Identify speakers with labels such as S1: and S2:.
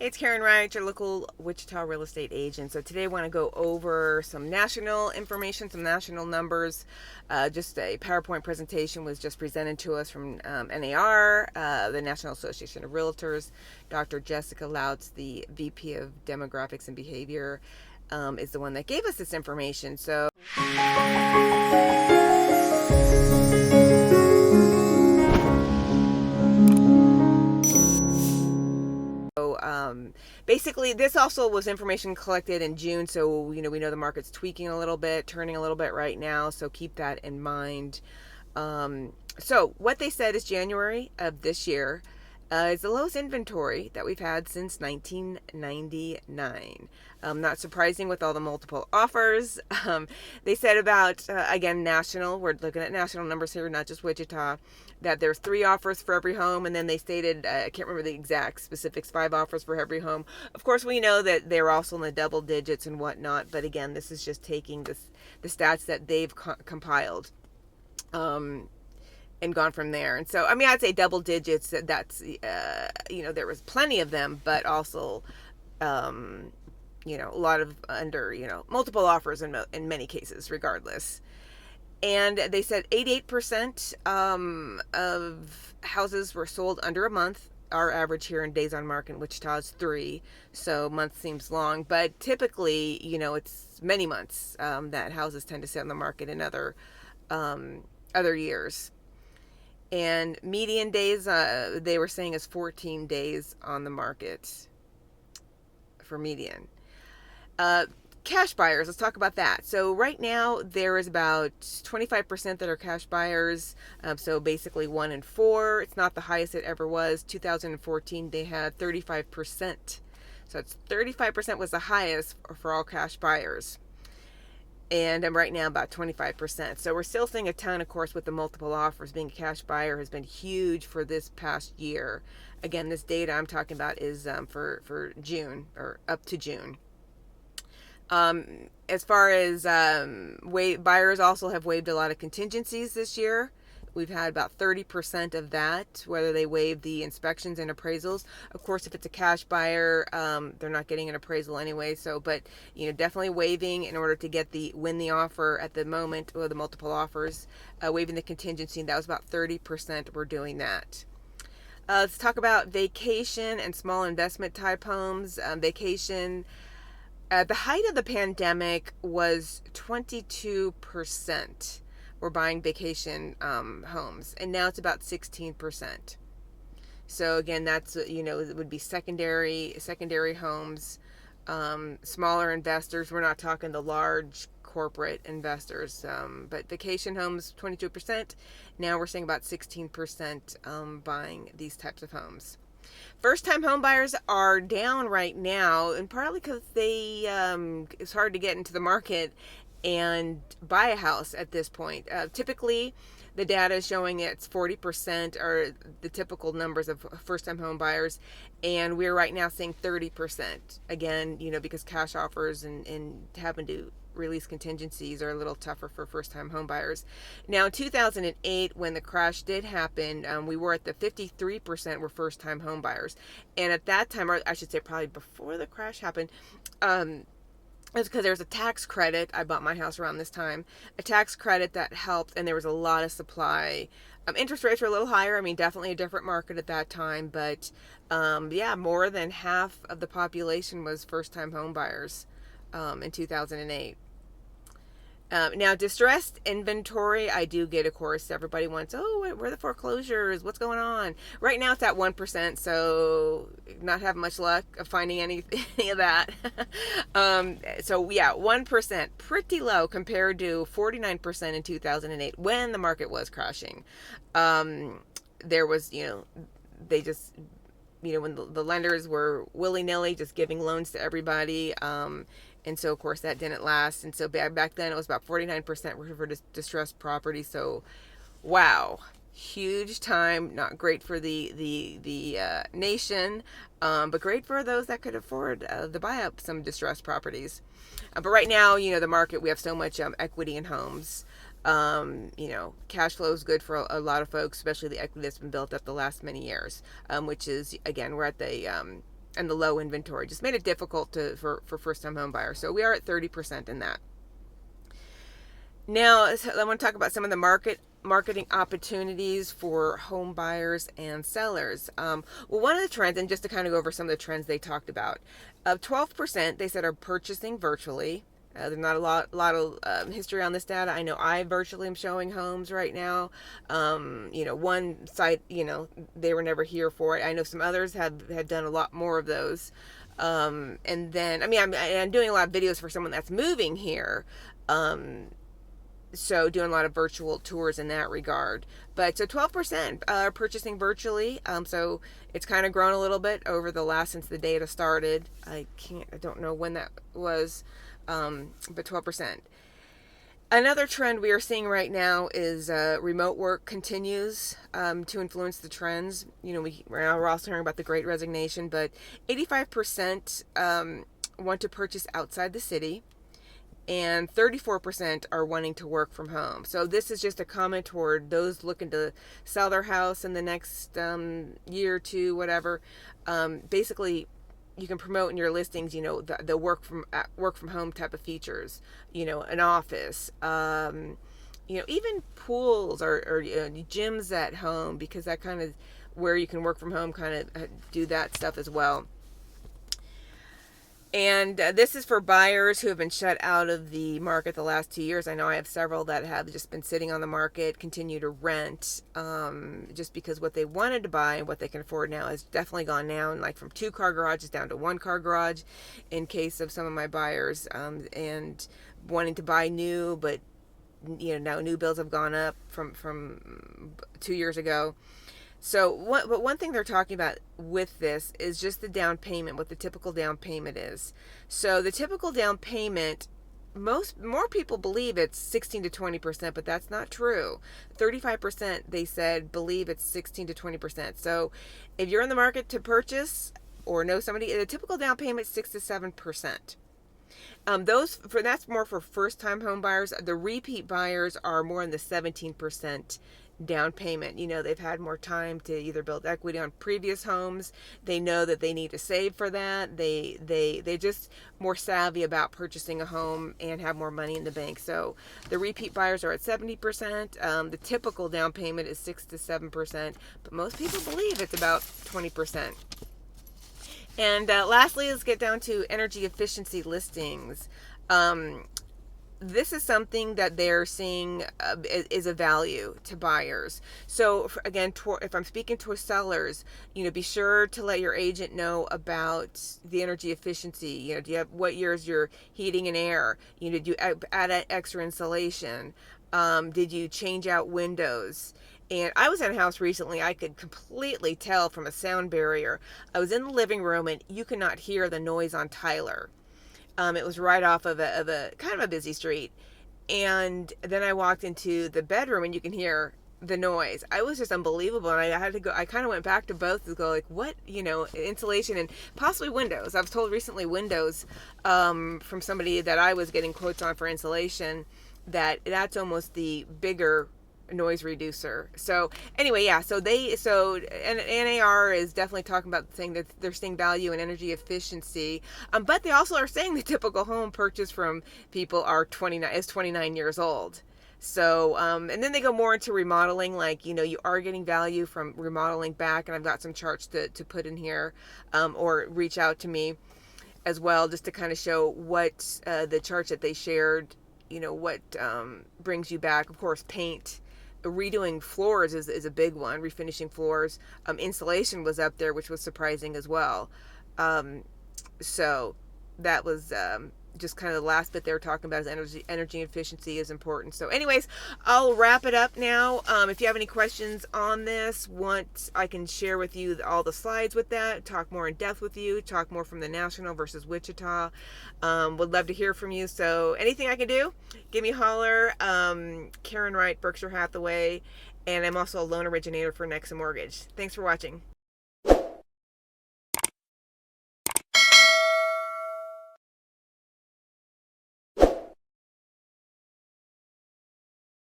S1: Hey, it's Karen Wright, your local Wichita real estate agent. So today I want to go over some national information, some national numbers. Just a PowerPoint presentation was just presented to us from NAR, the National Association of Realtors. Dr. Jessica Louts, the VP of Demographics and Behavior, is the one that gave us this information. So basically, this also was information collected in June, so we know the market's tweaking a little bit, turning a little bit right now, so keep that in mind. So what they said is January of this year is the lowest inventory that we've had since 1999. Not surprising with all the multiple offers. They said about, again, national, we're looking at national numbers here, not just Wichita, that there's 3 offers for every home, and then they stated, I can't remember the exact specifics, 5 offers for every home. Of course, we know that they're also in the double digits and whatnot, but again, this is just taking the stats that they've compiled. And gone from there. And so, I'd say double digits, that's, there was plenty of them, but also, a lot of under, multiple offers in many cases, regardless. And they said 88% of houses were sold under a month. Our average here in days on market in Wichita is 3, so month seems long, but typically, it's many months that houses tend to sit on the market in other years. And median days, they were saying, is 14 days on the market for median. Cash buyers, let's talk about that. So right now, there is about 25% that are cash buyers. So basically 1 in 4. It's not the highest it ever was. 2014, they had 35%. So it's 35% was the highest for all cash buyers. And I'm right now about 25%. So we're still seeing a ton, of course, with the multiple offers. Being a cash buyer has been huge for this past year. Again, this data I'm talking about is for June, or up to June. As far as buyers also have waived a lot of contingencies this year. We've had about 30% of that, whether they waive the inspections and appraisals. Of course, if it's a cash buyer, they're not getting an appraisal anyway. So, but definitely waiving in order to win the offer at the moment, or the multiple offers, waiving the contingency. That was about 30%. We're doing that. Let's talk about vacation and small investment type homes. Vacation. The height of the pandemic was 22%. Were buying vacation homes, and now it's about 16%. So again, that's it would be secondary homes, smaller investors. We're not talking the large corporate investors, but vacation homes 22%. Now we're seeing about 16% buying these types of homes. First-time home buyers are down right now, and partly because it's hard to get into the market and buy a house at this point. Typically, the data is showing it's 40% are the typical numbers of first-time home buyers, and we're right now seeing 30%. Again, because cash offers and having to release contingencies are a little tougher for first-time home buyers. Now, in 2008, when the crash did happen, we were at the 53% were first-time home buyers, and at that time, or I should say probably before the crash happened, it's because there was a tax credit. I bought my house around this time. A tax credit that helped, and there was a lot of supply. Interest rates were a little higher. Definitely a different market at that time. But, more than half of the population was first-time home buyers in 2008. Now, distressed inventory, I do get, of course, everybody wants, where are the foreclosures? What's going on? Right now, it's at 1%, so not having much luck of finding any of that. 1%, pretty low compared to 49% in 2008 when the market was crashing. There was, they just, when the lenders were willy-nilly just giving loans to everybody, and so, of course, that didn't last. And so back then, it was about 49% were for distressed property. So, wow, huge time. Not great for the nation, but great for those that could afford to buy up some distressed properties. But right now, the market, we have so much equity in homes. Cash flow is good for a lot of folks, especially the equity that's been built up the last many years, which is, again, we're at the and the low inventory just made it difficult for first-time home buyers. So we are at 30% in that. Now, I want to talk about some of the marketing opportunities for home buyers and sellers. Well, one of the trends, and just to kind of go over some of the trends they talked about, 12% they said are purchasing virtually. There's not a lot of history on this data. I know I virtually am showing homes right now. One site, they were never here for it. I know some others had done a lot more of those. And then, I'm doing a lot of videos for someone that's moving here. So doing a lot of virtual tours in that regard. But so 12% are purchasing virtually. So it's kind of grown a little bit over the since the data started. I don't know when that was, but 12%. Another trend we are seeing right now is remote work continues to influence the trends. We're also hearing about the Great Resignation, but 85% want to purchase outside the city, and 34% are wanting to work from home. So this is just a comment toward those looking to sell their house in the next year or two, whatever. Basically, you can promote in your listings, the work from home type of features, an office, even pools or gyms at home, because that kind of where you can work from home, kind of do that stuff as well. And this is for buyers who have been shut out of the market the last 2 years. I know I have several that have just been sitting on the market, continue to rent, just because what they wanted to buy and what they can afford now has definitely gone down, like from 2-car garages down to 1-car garage in case of some of my buyers, and wanting to buy new, but now new bills have gone up from 2 years ago. So one thing they're talking about with this is just the down payment, what the typical down payment is. So the typical down payment, more people believe it's 16 to 20%, but that's not true. 35% they said believe it's 16 to 20%. So if you're in the market to purchase or know somebody, the typical down payment is 6 to 7%. That's more for first-time home buyers. The repeat buyers are more in the 17% down payment. They've had more time to either build equity on previous homes. They know that they need to save for that. They're just more savvy about purchasing a home and have more money in the bank. So the repeat buyers are at 70%. The typical down payment is 6 to 7%, but most people believe it's about 20%. And lastly, let's get down to energy efficiency listings. This is something that they're seeing is a value to buyers. So again, if I'm speaking to sellers, be sure to let your agent know about the energy efficiency. Do you have what year's your heating and air? Did you add extra insulation? Did you change out windows? And I was in a house recently, I could completely tell from a sound barrier. I was in the living room and you could not hear the noise on Tyler. It was right off of a kind of a busy street. And then I walked into the bedroom and you can hear the noise. I was just unbelievable. And I had to go, I kind of went back to both to go like, what, insulation and possibly windows. I was told recently windows, from somebody that I was getting quotes on for insulation, that's almost the bigger noise reducer. So anyway, yeah, so NAR is definitely talking about saying that they're seeing value in energy efficiency, but they also are saying the typical home purchase from people is 29 years old. So and then they go more into remodeling, like you are getting value from remodeling back, and I've got some charts to put in here, or reach out to me as well, just to kind of show what the charts that they shared, what brings you back. Of course, paint. Redoing floors is a big one. Refinishing floors. Insulation was up there, which was surprising as well. So that was just kind of the last bit they were talking about, is energy efficiency is important. So anyways, I'll wrap it up now. If you have any questions on this, I can share with you all the slides with that, talk more in depth with you, talk more from the national versus Wichita. Would love to hear from you. So anything I can do, give me a holler. Karen Wright, Berkshire Hathaway, and I'm also a loan originator for Nexa Mortgage. Thanks for watching.